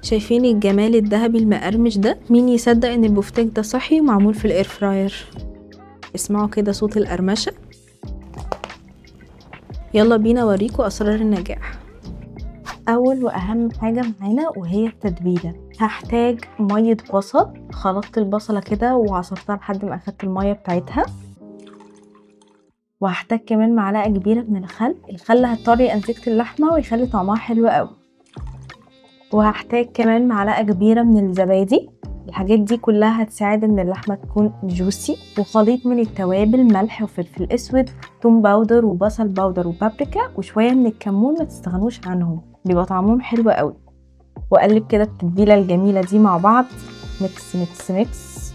شايفين الجمال الذهبي المقرمش ده؟ مين يصدق ان البفتيك ده صحي ومعمول في الاير فراير؟ اسمعوا كده صوت القرمشه. يلا بينا اوريكم اسرار النجاح. اول واهم حاجه معانا وهي التتبيله. هحتاج ميه بصل، خلطت البصله كده وعصرتها لحد ما اخدت الميه بتاعتها. وهحتاج كمان معلقه كبيره من الخل هتطري انسجه اللحمه ويخلي طعمها حلو قوي. وهحتاج كمان معلقه كبيره من الزبادي. الحاجات دي كلها هتساعد ان اللحمه تكون جوسي. وخليط من التوابل، ملح وفلفل اسود، توم باودر وبصل باودر وبابريكا وشويه من الكمون، ما تستغنوش عنهم، بيبقى طعمهم حلو قوي. واقلب كده التتبيله الجميله دي مع بعض، ميكس ميكس ميكس.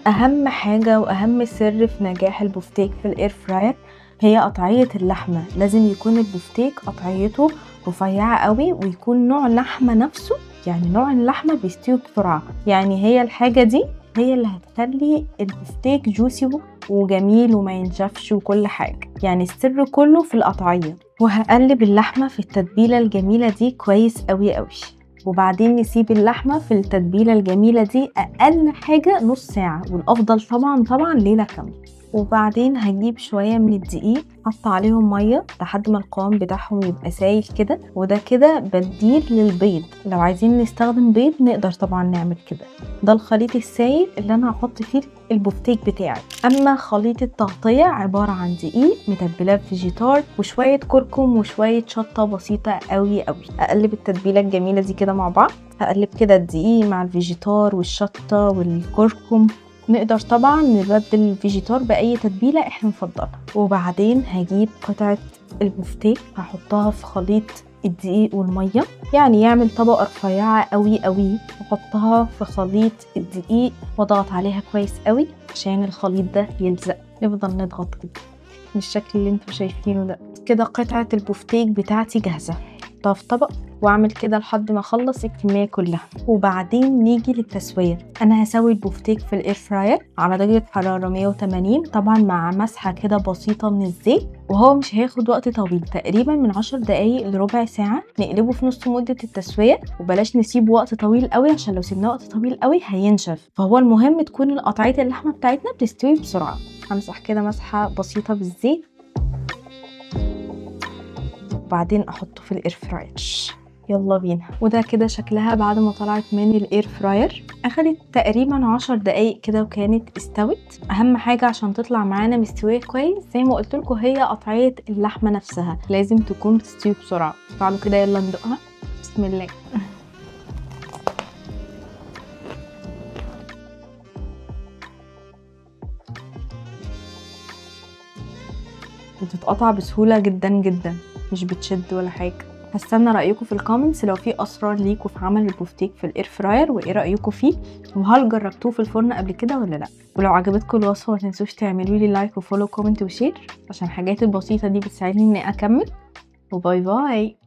اهم حاجه واهم سر في نجاح البفتيك في الاير فراير هي قطعيه اللحمه. لازم يكون البفتيك قطعيته رفيعه قوي، ويكون نوع اللحمه نفسه، يعني نوع اللحمه بيستوي بسرعه. يعني هي الحاجه دي هي اللي هتخلي البفتيك جوسي وجميل وما ينشفش وكل حاجه. يعني السر كله في القطعيه. وهقلب اللحمه في التتبيله الجميله دي كويس قوي قوي. وبعدين نسيب اللحمه في التتبيله الجميله دي اقل حاجه نص ساعه، والافضل طبعا ليله كامله. وبعدين هجيب شويه من الدقيق، حط عليهم ميه لحد ما القوام بتاعهم يبقى سايل كده، وده كده بديل للبيض. لو عايزين نستخدم بيض نقدر طبعا نعمل كده. ده الخليط السايل اللي انا هحط فيه البفتيك بتاعي. اما خليط التغطيه عباره عن دقيق متبلاه بفيجيتار وشويه كركم وشويه شطه بسيطه قوي قوي. اقلب التتبيله الجميله دي كده مع بعض. هقلب كده الدقيق مع الفيجيتار والشطه والكركم. نقدر طبعا نبدل الفيجيتار باي تتبيله احنا نفضلها. وبعدين هجيب قطعه البفتيك هحطها في خليط الدقيق والميه، يعني يعمل طبقه رفيعه قوي قوي. واحطها في خليط الدقيق واضغط عليها كويس قوي عشان الخليط ده يلزق. نفضل نضغط كده بالشكل اللي انتوا شايفينه ده. كده قطعه البفتيك بتاعتي جاهزه. احطها في طبق واعمل كده لحد ما اخلص الكميه كلها. وبعدين نيجي للتسويه. انا هسوي البفتيك في الاير فراير على درجه حراره 180، طبعا مع مسحه كده بسيطه من الزيت. وهو مش هياخد وقت طويل، تقريبا من 10 دقايق لربع ساعه. نقلبه في نص مده التسويه، وبلاش نسيبه وقت طويل قوي عشان لو سيبناه وقت طويل قوي هينشف. فهو المهم تكون قطعيه اللحمه بتاعتنا بتستوي بسرعه. همسح كده مسحه بسيطه بالزيت، وبعدين احطه في الاير فراير. يلا بينا. وده كده شكلها بعد ما طلعت من الاير فراير. اخدت تقريبا 10 دقايق كده وكانت استوت. اهم حاجه عشان تطلع معانا مستويه كويس زي ما قلت لكم هي قطعيه اللحمه نفسها، لازم تكون بتستوي بسرعه. تعالوا كده يلا ندوقها. بسم الله. بتتقطع بسهوله جدا جدا، مش بتشد ولا حاجه. هستنى رايكم في الكومنتس لو في اسرار ليكم في عمل البفتيك في الاير فراير، وايه رايكم فيه، وهل جربتوه في الفرن قبل كده ولا لا. ولو عجبتكم الوصفه ما تنسوش تعملوا لي لايك وفولو كومنت وشير، عشان الحاجات البسيطه دي بتساعدني اني اكمل. وباي باي.